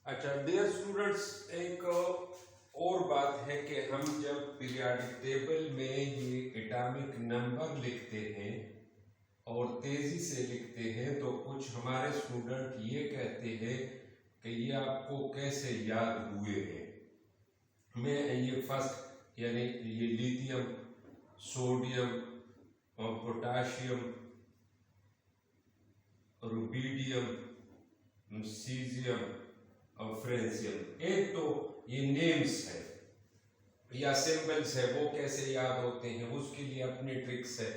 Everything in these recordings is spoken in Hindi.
अच्छा डियर स्टूडेंट्स, एक और बात है कि हम जब पीरियोडिक टेबल में ये एटॉमिक नंबर लिखते हैं और तेजी से लिखते हैं तो कुछ हमारे स्टूडेंट ये कहते हैं कि ये आपको कैसे याद हुए हैं। मैं ये फर्स्ट यानी ये लिथियम, सोडियम और पोटाशियम, रुबिडियम, सीजियम और फ्रेंसियम, एक तो ये नेम्स है या सिंबल्स है, वो कैसे याद होते हैं उसके लिए अपनी ट्रिक्स है।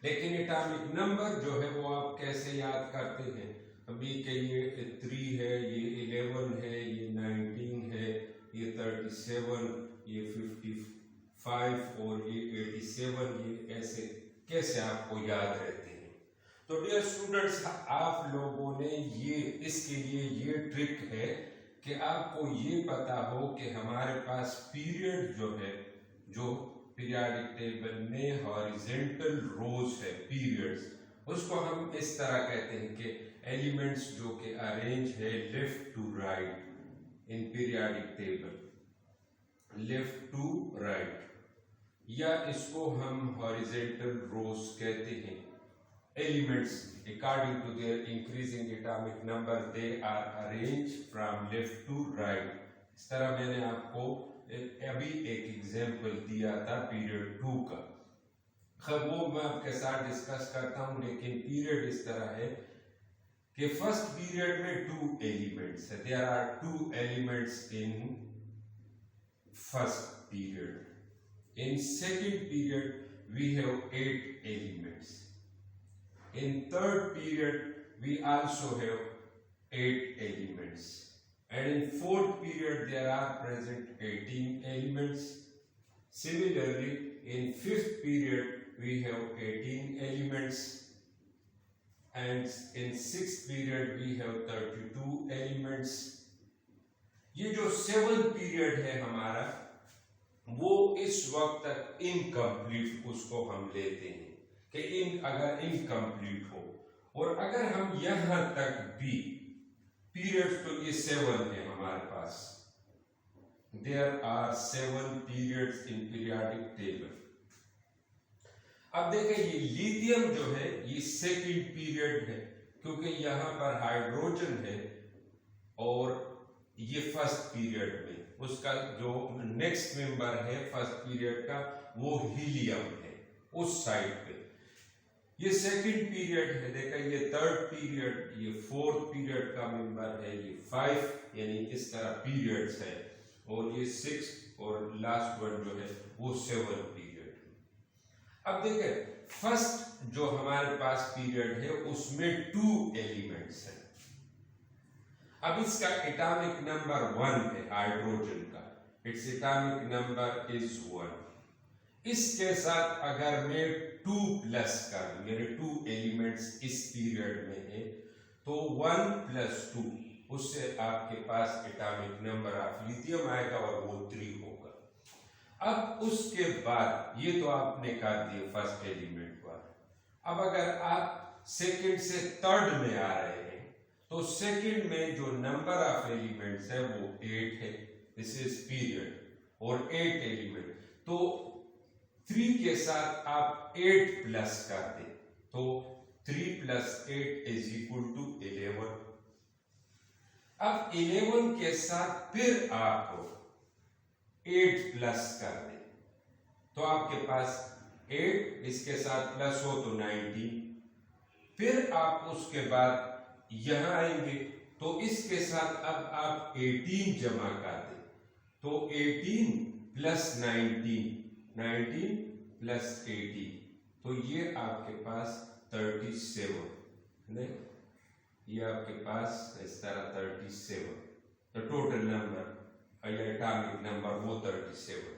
लेकिन एटॉमिक नंबर जो है वो आप कैसे याद करते हैं। अभी के ये 3 है, ये 11 है, ये 19 है, ये 37, ये 55 और ये 87, ये ऐसे कैसे आपको याद रहते हैं। तो डियर स्टूडेंट्स, आप लोगों ने ये इसके लिए ये ट्रिक है कि आपको ये पता हो कि हमारे पास पीरियड जो है, जो पीरियोडिक टेबल में हॉरिजॉन्टल रोज है पीरियड्स, उसको हम इस तरह कहते हैं कि एलिमेंट्स जो कि अरेंज है left to right in periodic table, left to right, या इसको हम हॉरिजॉन्टल रोज कहते हैं। Elements according to their increasing atomic number they are arranged from left to right। इस तरह मैंने आपको अभी एक एग्जाम्पल दिया था पीरियड 2 का, खैर वो मैं आपके साथ डिस्कस करता हूं। लेकिन पीरियड इस तरह है कि फर्स्ट पीरियड में 2 एलिमेंट्स है, there are 2 elements in first period. In second period we have 8 elements. In third period, we also have 8 elements, and in fourth period there are present 18 elements. Similarly, in fifth period we have 18 elements, and in sixth period we have 32 elements. ये जो सेवंथ पीरियड है हमारा, वो इस वक्त तक इनकम्प्लीट उसको हम लेते हैं कि अगर इनकम्प्लीट हो, और अगर हम यहां तक भी पीरियड्स, तो ये 7 है हमारे पास, there are 7 periods in periodic table. अब देखें ये लिथियम जो है ये सेकंड पीरियड है, क्योंकि यहां पर हाइड्रोजन है, और ये फर्स्ट पीरियड में उसका जो नेक्स्ट मेंबर है फर्स्ट पीरियड का वो हीलियम है उस साइड पे। ये सेकंड पीरियड है, देखा ये थर्ड पीरियड, ये फोर्थ पीरियड का मेंबर है, ये 5 यानी इस तरह पीरियड्स है, और ये 6 और लास्ट वन जो है वो 7 पीरियड। अब देखें फर्स्ट जो हमारे पास पीरियड है उसमें 2 एलिमेंट्स हैं। अब इसका एटॉमिक नंबर 1 है हाइड्रोजन का, इट्स एटॉमिक नंबर इज 1। इसके साथ अगर मैं 2 प्लस कर दूं, यानी 2 एलिमेंट्स इस पीरियड में है, तो 1 + 2 उससे आपके पास एटॉमिक नंबर ऑफ लिथियम आएगा और वो 3 होगा। अब उसके बाद ये तो आपने कर दिए फर्स्ट एलिमेंट पर। अब अगर आप सेकंड से थर्ड में आ रहे हैं तो सेकंड में जो नंबर ऑफ एलिमेंट्स है वो 8 है, दिस इज पीरियड, और 8 एलिमेंट, तो 3 के साथ आप 8 प्लस कर दे, तो 3 + 8 = 11। अब 11 के साथ फिर आप 8 प्लस कर दे, तो आपके पास 8 इसके साथ प्लस हो तो 19। फिर आप उसके बाद यहां आएंगे तो इसके साथ अब आप 18 जमा कर दे, तो 18 + 19 + 80, तो ये आपके पास 37 नहीं, ये आपके पास इस तरह 37, तो टोटल नंबर या एटॉमिक नंबर वो 37।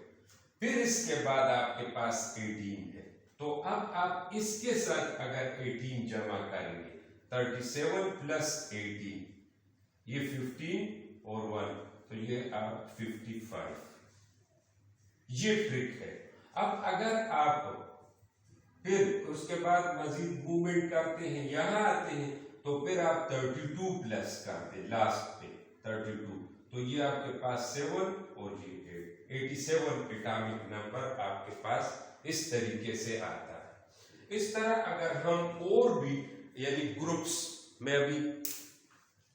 फिर इसके बाद आपके पास 18 है, तो अब आप इसके साथ अगर 18 जमा करेंगे, 37 + 18 ये 15 और 1, तो ये आप 55। ये ट्रिक है। अब अगर आप फिर उसके बाद मजीद मूवमेंट करते हैं, यहां आते हैं, तो फिर आप 32 प्लस करते लास्ट पे 32, तो ये आपके पास 7 और ये 87 एटॉमिक नंबर आपके पास इस तरीके से आता है। इस तरह अगर हम और भी यानी ग्रुप्स में अभी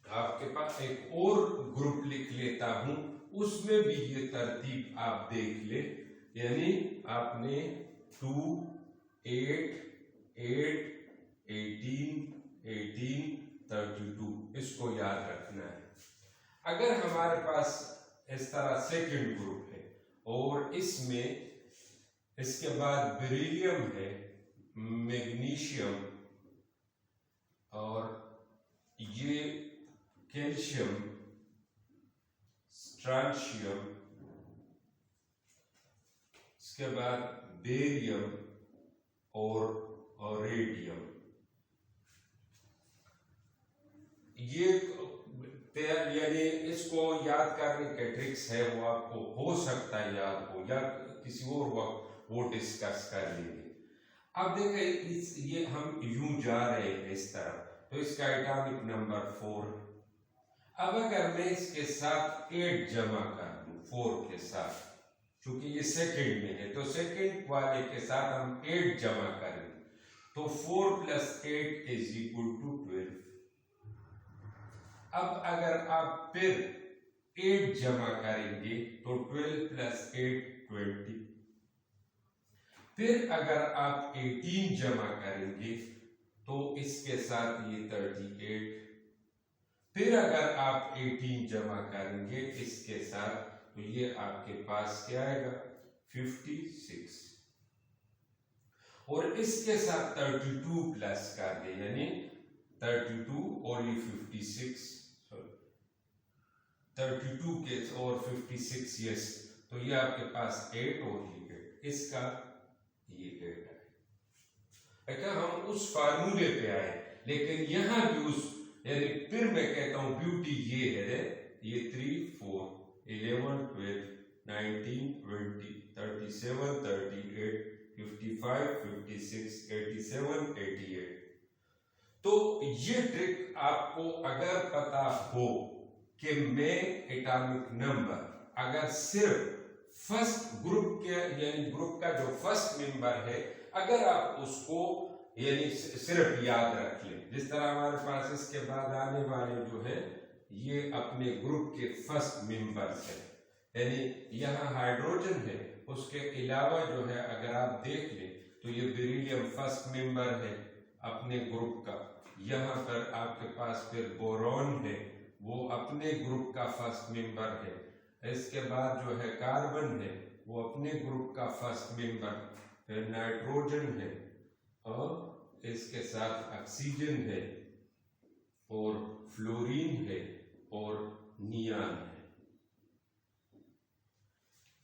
आपके पास एक और ग्रुप लिख लेता हूं, उसमें भी ये तरतीब आप देख ले, यानी आपने 2 8 8 18 18 32 इसको याद रखना है। अगर हमारे पास इस तरह सेकंड ग्रुप है और इसमें इसके बाद बेरिलियम है, मैग्नीशियम और ये कैल्शियम, स्ट्रांशियम, इसके बाद बेरियम और रेडियम, ये यानी इसको याद करने के ट्रिक्स है, वो आपको हो सकता है याद हो या किसी और वक्त वो डिस्कस कर लेंगे। अब देखें ये हम यूं जा रहे हैं इस तरह, तो इसका एटॉमिक नंबर 4। अब अगर मैं इसके साथ 8 जमा कर दूं 4 के साथ, क्योंकि ये सेकंड में है तो सेकंड वाले के साथ हम 8 जमा करेंगे, तो 4 + 8 = 12। अब अगर आप फिर 8 जमा करेंगे तो 12 + 8 20। फिर अगर आप 18 जमा करेंगे तो इसके साथ ये 38। फिर अगर आप 18 जमा करेंगे इसके साथ तो ये आपके पास क्या आएगा 56। और इसके साथ 32 प्लस कर दे, यानी 32 और ये 56, 32 के और 56 यस, तो ये आपके पास 8 और ये 8, इसका ये 8 है। अच्छा हम उस फार्मूले पे आए, लेकिन यहां भी उस यानी फिर मैं कहता हूं ब्यूटी ये है, ये 3 4 11 12 19 20 37 38 55 56 87 88। तो ये ट्रिक आपको अगर पता हो कि मैं एटॉमिक नंबर अगर सिर्फ फर्स्ट ग्रुप के यानी ग्रुप का जो फर्स्ट मेंबर है अगर आप उसको यानी सिर्फ याद रख लें, जिस तरह हमारे पास इसके बाद आने वाले जो है ये अपने ग्रुप के फर्स्ट मेंबर्स है, यानी यहाँ हाइड्रोजन है, उसके अलावा जो है अगर आप देख लें तो ये बेरिलियम फर्स्ट मेंबर है अपने ग्रुप का, यहाँ पर आपके पास फिर बोरॉन है वो अपने ग्रुप का फर्स्ट मेंबर है, इसके बाद जो है कार्बन है वो अपने ग्रुप का फर्स्ट मेंबर, फिर नाइट्रोजन है और इसके साथ ऑक्सीजन है और फ्लोरीन है और नियान है।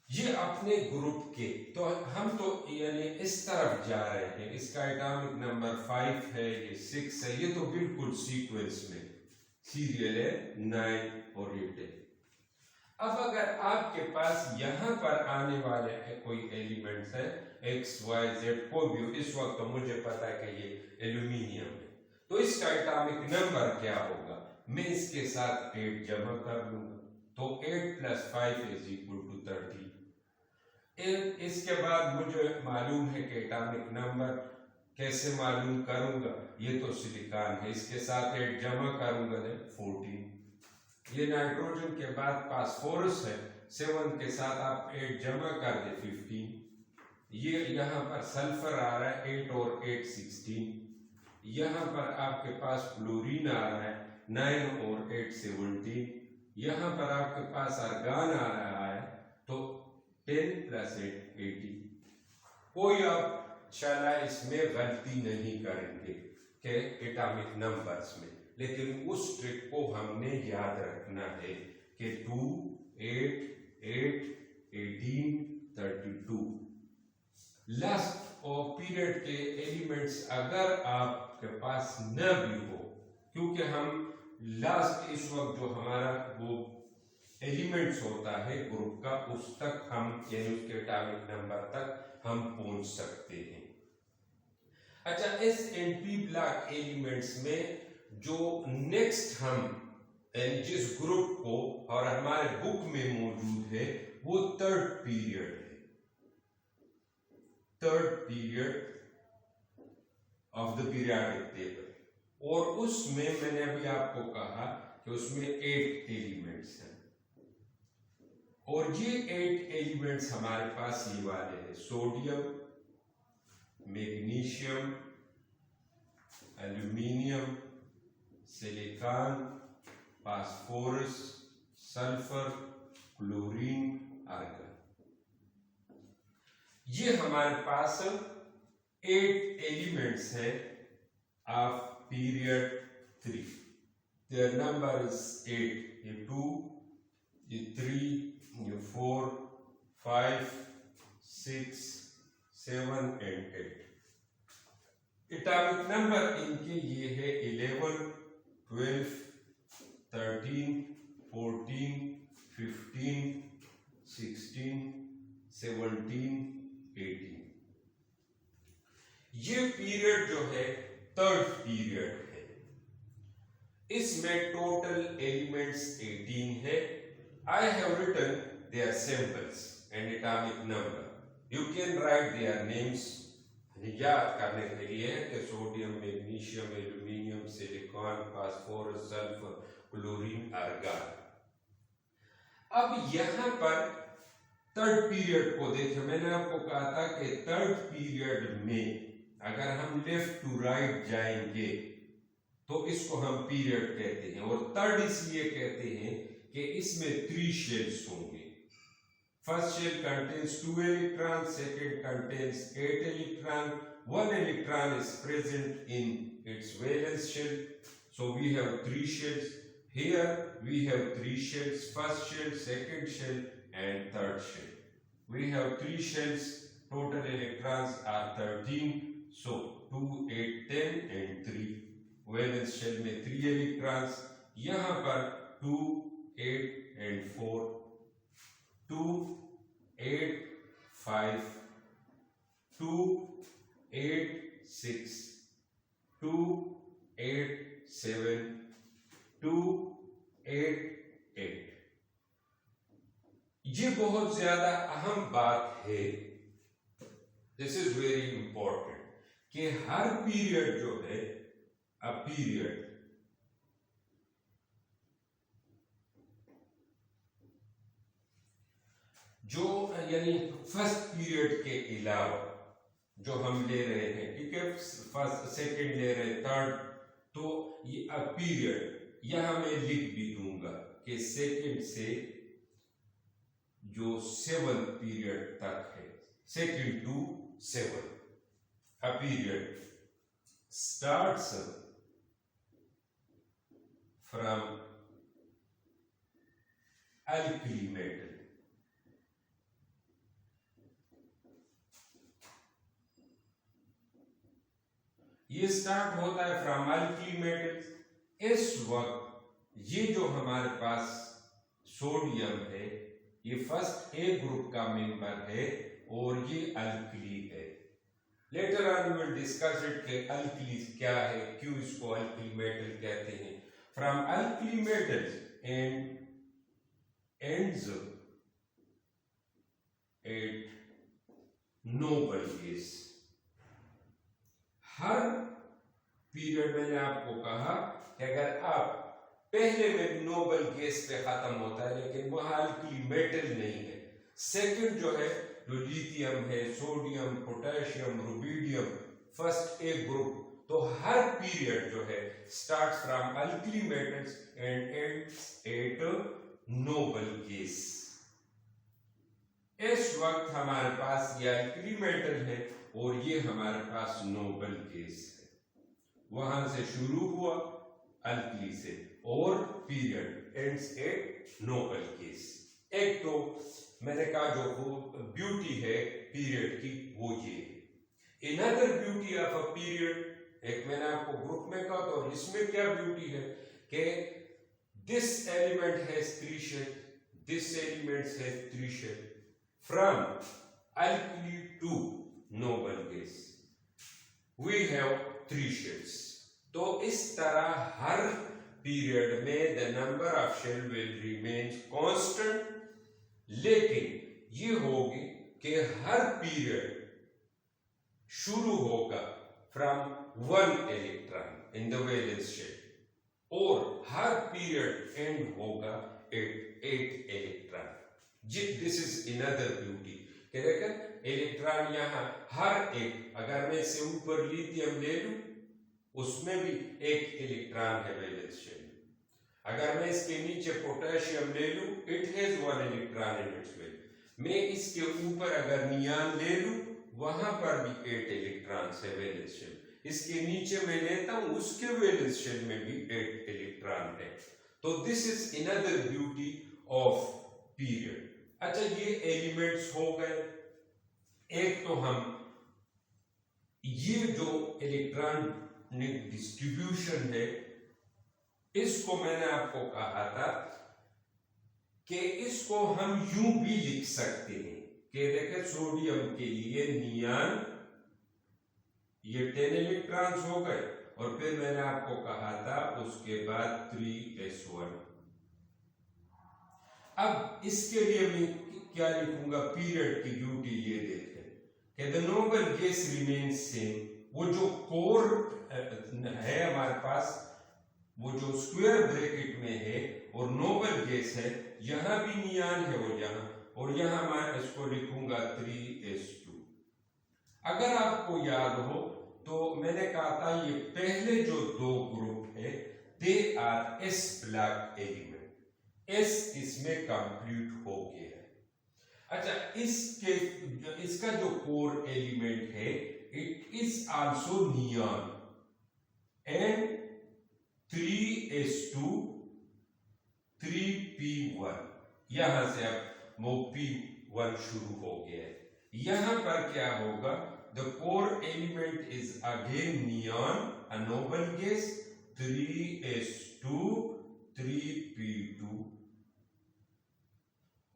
ये अपने ग्रुप के, तो हम तो यानी इस तरफ जा रहे हैं, इसका एटॉमिक नंबर 5 है, ये 6 है, ये तो बिल्कुल सीक्वेंस में सीरियल है 9 और 8 है। अब अगर आपके पास यहां पर आने वाले कोई एलिमेंट्स है x y z कोई भी, इस वक्त तो मुझे पता है कि ये एल्यूमिनियम है, तो इसका एटॉमिक नंबर क्या होगा, मैं इसके साथ 8 जमा कर लूंगा, तो 8 + 5 = 30। इसके बाद मुझे मालूम है कि एटॉमिक नंबर कैसे मालूम करूंगा, ये तो सिलिकॉन है, इसके साथ 8 जमा करूंगा 14। ये नाइट्रोजन के बाद फास्फोरस है, 7 के साथ आप 8 जमा कर दे 15। ये यहाँ पर सल्फर आ रहा है 8 और 8 16। यहाँ पर आपके पास फ्लोरीन आ रहा है 9 और 8 17। यहाँ पर आपके पास आर्गन आ रहा है तो 10 + 8 18। कोई आप शायद इसमें गलती नहीं करेंगे कि एटॉमिक नंबर्स में, लेकिन उस ट्रिक को हमने याद रखना है कि 2 8 8 18 32 लास्ट और पीरियड के एलिमेंट्स अगर आपके पास न भी हो, क्योंकि हम लास्ट इस वक्त जो हमारा वो एलिमेंट्स होता है ग्रुप का उस तक हम यानी उसके एटॉमिक नंबर तक हम पहुंच सकते हैं। अच्छा इस एनपी ब्लॉक एलिमेंट्स में जो नेक्स्ट हम जिस ग्रुप को और हमारे बुक में मौजूद है वो थर्ड पीरियड है, third period of the periodic table. और उसमें मैंने अभी आपको कहा कि उसमें 8 एलिमेंट्स हैं, और ये 8 एलिमेंट्स हमारे पास ये वाले हैं: sodium, magnesium, aluminium, silicon, phosphorus, sulphur, chlorine, argon. ये हमारे पास 8 एलिमेंट्स हैं of period 3। Their number is 8. ये 2, ये 3, ये 4, 5, 6, 7 and 8। एटॉमिक नंबर इनके ये है 11, 12, 13, 14, 15, 16, 17, 18। ये पीरियड जो है थर्ड पीरियड है। इसमें टोटल एलिमेंट्स 18 है। I have written their samples and atomic number. You can write their names. याद करने के लिए है कि sodium, magnesium, aluminium, silicon, phosphorus, sulphur, chlorine, argon. अब यहां पर थर्ड पीरियड को देखें। मैंने आपको कहा था कि थर्ड पीरियड में अगर हम लेफ्ट टू राइट जाएंगे तो इसको हम पीरियड कहते हैं, और थर्ड इसलिए कहते हैं कि इसमें 3 शेल्स होंगे। First shell contains 2 electrons, second contains 8 electrons, 1 electron is present in its valence shell, so we have 3 shells. Here we have 3 shells: first shell, second shell and third shell. We have 3 shells, total electrons are 13, so 2, 8, 10 and 3. Valence shell में 3 इलेक्ट्रॉन्स, यहां पर 2, 8 and 4, 2, 8, 5, 2, 8, 6, 2, 8, 7, 2, 8, 8। ये बहुत ज्यादा अहम बात है, दिस इज वेरी इंपॉर्टेंट, कि हर पीरियड जो है a period जो यानी फर्स्ट पीरियड के अलावा जो हम ले रहे हैं, ठीक है, फर्स्ट सेकंड ले रहे हैं, थर्ड, तो ये अ पीरियड यहां मैं लिख भी दूंगा कि सेकंड से जो 7th पीरियड तक है, second to 7, a period starts from alkali metal. ये स्टार्ट होता है फ्रॉम alkali metals। इस वक्त ये जो हमारे पास सोडियम है, ये फर्स्ट ए ग्रुप का मेंबर है और ये अल्कली है। Later on we will discuss it कि अल्कली क्या है, क्यों इसको अल्कली मेटल कहते हैं। From alkali metals and ends at noble gas। Her period मैंने आपको कहा कि अगर आप पहले में नोबल गैस पे खत्म होता है, लेकिन वह अल्कली मेटल नहीं है। सेकंड जो है, जो लिथियम है, sodium, potassium, rubidium, first A group. तो हर पीरियड जो है start from alkali metals and ends at noble gas. इस वक्त हमारे पास ये अल्कली मेटल है और ये हमारे पास नोबल गैस है। वहां से शुरू हुआ अल्कली से और period ends at noble gas. एक तो मैंने कहा जो ब्यूटी है पीरियड की वो ये है। Another beauty of a period, एक मैंने आपको ग्रुप में कहा, तो इसमें क्या ब्यूटी है कि this element has 3 shell, this element has 3 shell. From alkali to noble gas we have 3 shells. तो इस तरह हर पीरियड में the number of shell will remain लेकिन ये होगी कि हर पीरियड शुरू होगा from 1 electron in the valence shell और हर पीरियड एंड होगा at 8 electron. This is another beauty. देखिए इलेक्ट्रॉन यहाँ हर एक, अगर मैं इससे ऊपर लिथियम ले लूं उसमें भी एक इलेक्ट्रॉन है वैलेंस शेल। अगर मैं इसके नीचे पोटेशियम ले लूं, it has 1 electron in its well. मैं इसके ऊपर अगर नियान ले लूं, वहां पर भी 8 इलेक्ट्रॉन है वैलेंस शेल। इसके नीचे मैं लेता हूं, उसके वैलेंस शेल में भी 8 इलेक्ट्रॉन है। तो this is another beauty of period. अच्छा, ये एलिमेंट्स हो गए। एक तो हम ये जो इलेक्ट्रॉनिक डिस्ट्रीब्यूशन है, इसको मैंने आपको कहा था कि इसको हम यूं भी लिख सकते हैं कि देखें सोडियम के लिए नियान ये 10 इलेक्ट्रॉन्स हो गए और फिर मैंने आपको कहा था उसके बाद 3s1। अब इसके लिए मैं क्या लिखूंगा, पीरियड की ड्यूटी ये देखें कि the noble gas remains same. वो जो कोर है हमारे पास, वो जो स्क्वायर ब्रैकेट में है और नोबल गैस है, यहां भी नियान है वो यहाँ, और यहां मैं इसको लिखूंगा 3s2। अगर आपको याद हो तो मैंने कहा था ये पहले जो दो ग्रुप है they are s block element. s इसमें कंप्लीट हो गया है। अच्छा, इसका जो कोर एलिमेंट है it is also neon and 3s2 3p1। यहां से अब वो p1 शुरू हो गया है। यहां पर क्या होगा, the core element is again neon, a noble gas, 3s2 3p2।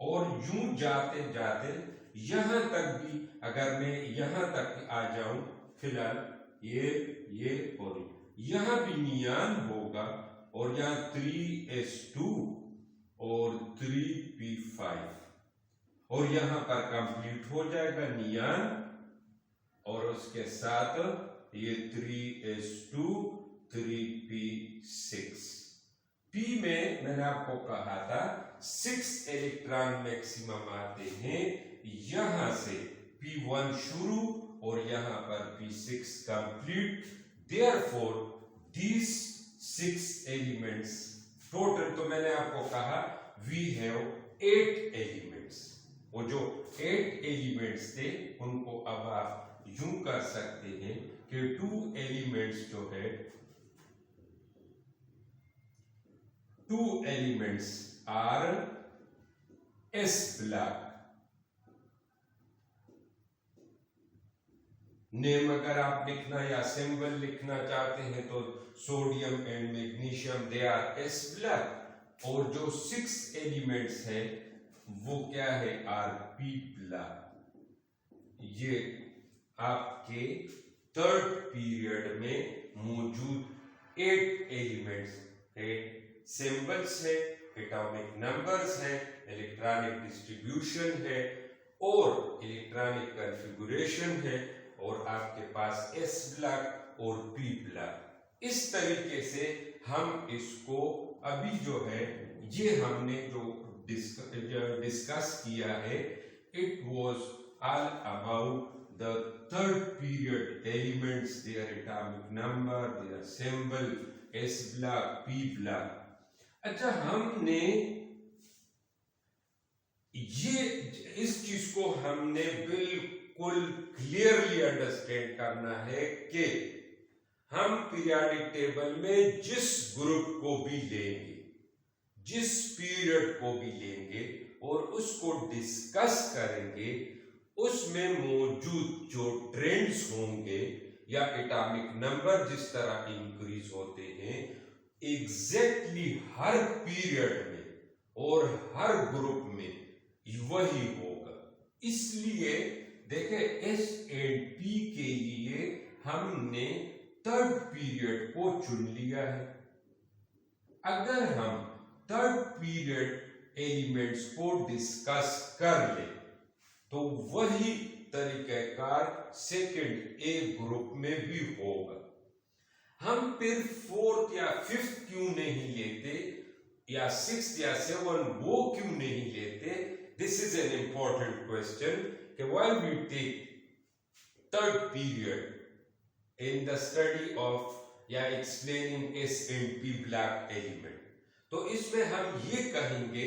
और यूं जाते जाते यहां तक भी, अगर मैं यहां तक आ जाऊं, फिलहाल ये और यहां भी नियान होगा और यहां 3s2 और 3p5 और यहां पर कंप्लीट हो जाएगा नियान, और उसके साथ ये 3s2 3p6। p में मैंने आपको कहा था 6 इलेक्ट्रॉन मैक्सिमम आते हैं। यहां से p1 शुरू और यहां पर p6 complete. Therefore, these 6 elements total, तो मैंने आपको कहा we have 8 elements। वो जो 8 elements थे उनको अब आप यूं कर सकते हैं कि 2 elements जो है, 2 elements are s block। Name अगर आप लिखना या सिंबल लिखना चाहते हैं तो sodium and magnesium they are s block, और जो 6 एलिमेंट्स हैं वो क्या है, आर p ब्लॉक। ये आपके 3rd पीरियड में मौजूद 8 एलिमेंट्स है, सिंबल्स है, एटॉमिक नंबर्स है, इलेक्ट्रॉनिक डिस्ट्रीब्यूशन है और इलेक्ट्रॉनिक कॉन्फ़िगरेशन है, और आपके पास s ब्लॉक और p ब्लॉक। इस तरीके से हम इसको अभी जो है ये हमने जो डिस्कस किया है, it was all about the 3rd period elements, their atomic number, their symbol, s block, p block. अच्छा, हमने ये इस चीज को हमने बिल्कुल क्लियरली अंडरस्टैंड करना है कि हम पीरियोडिक टेबल में जिस ग्रुप को भी लेंगे, जिस पीरियड को भी लेंगे और उसको डिस्कस करेंगे, उसमें मौजूद जो ट्रेंड्स होंगे या एटॉमिक नंबर जिस तरह इंक्रीज होते हैं, एग्जैक्टली हर पीरियड में और हर ग्रुप में वही होगा। इसलिए देखें S एंड P के लिए हमने 3rd पीरियड को चुन लिया है। अगर हम 3rd पीरियड एलिमेंट्स को डिस्कस कर ले, तो वही तरीक़ाकार सेकंड ए ग्रुप में भी होगा। हम फिर फोर्थ या फिफ्थ क्यों नहीं लेते, या सिक्स या सेवन वो क्यों नहीं लेते? This is an important question कि why we take third period in the study of या explaining S and P block element. तो इसमें हम ये कहेंगे,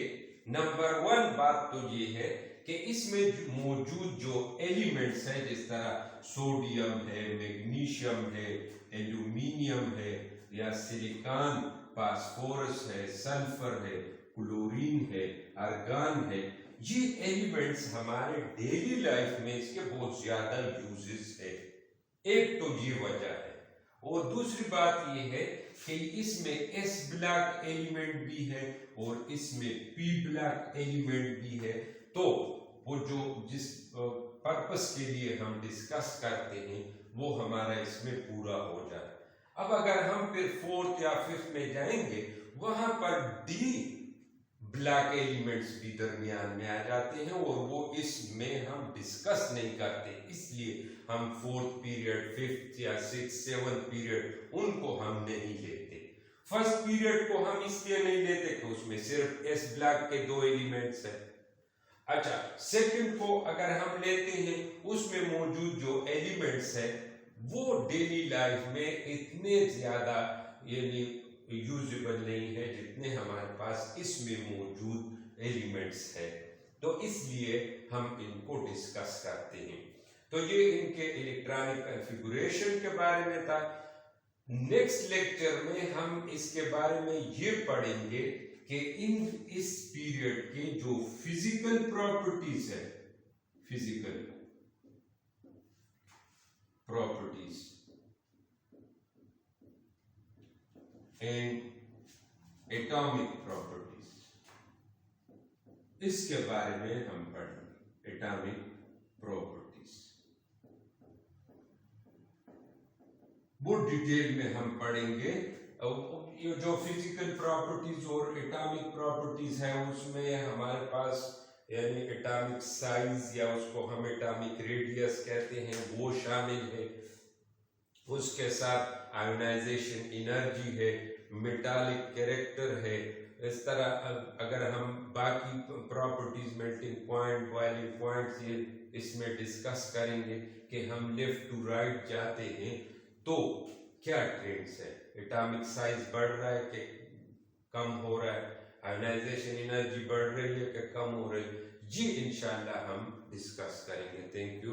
नंबर वन बात तो ये है कि इसमें मौजूद जो एलिमेंट्स हैं, जिस तरह सोडियम है, मैग्नीशियम है, एल्यूमिनियम है, या सिलिकॉन, फास्फोरस है, सल्फर है, क्लोरीन है, आर्गन है, ये एलिमेंट्स हमारे डेली लाइफ में इसके बहुत ज्यादा यूजेस है। एक तो ये वजह है, और दूसरी बात ये है कि इसमें एस ब्लॉक एलिमेंट भी है और इसमें पी ब्लॉक एलिमेंट भी है। तो वो जो जिस पर्पस के लिए हम डिस्कस करते हैं वो हमारा इसमें पूरा हो जाए। अब अगर हम फिर फोर्थ या फिफ्थ में जाएंगे, वहां पर डी ब्लॉक एलिमेंट्स भी दरमियान में आ जाते हैं और वो इसमें हम डिस्कस नहीं करते, इसलिए हम फोर्थ पीरियड, फिफ्थ या सिक्स, सेवंथ पीरियड उनको हम नहीं लेते। फर्स्ट पीरियड को हम इसलिए नहीं लेते कि उसमें सिर्फ एस ब्लॉक के दो एलिमेंट्स हैं। अच्छा, सेकंड को अगर हम लेते हैं, उसमें मौजूद जो एलिमेंट्स है वो डेली लाइफ में इतने ज्यादा यानी यूजेबल नहीं है जितने हमारे पास इसमें मौजूद एलिमेंट्स है, तो इसलिए हम इनको डिस्कस करते हैं। तो ये इनके इलेक्ट्रॉनिक कॉन्फ़िगरेशन के बारे में था। नेक्स्ट लेक्चर में हम इसके बारे में ये पढ़ेंगे कि इस पीरियड के जो फिजिकल प्रॉपर्टीज है, physical properties and atomic properties, इसके बारे में हम पढ़ेंगे। एटॉमिक प्रॉपर्टीज वो डिटेल में हम पढ़ेंगे। ये जो फिजिकल प्रॉपर्टीज और एटॉमिक प्रॉपर्टीज है उसमें हमारे पास यानी एटॉमिक साइज या उसको हम एटॉमिक रेडियस कहते हैं वो शामिल है। उसके साथ आयोनाइजेशन एनर्जी है, मेटालिक कैरेक्टर है। इस तरह अगर हम बाकी properties, melting point, boiling points, ये इसमें डिस्कस करेंगे कि हम लेफ्ट टू राइट जाते हैं तो क्या ट्रेंड्स है, एटॉमिक साइज बढ़ रहा है कि कम हो रहा है, आयोनाइजेशन एनर्जी बढ़ रही है कि कम हो रही है, ये इंशाल्लाह हम डिस्कस करेंगे। Thank you.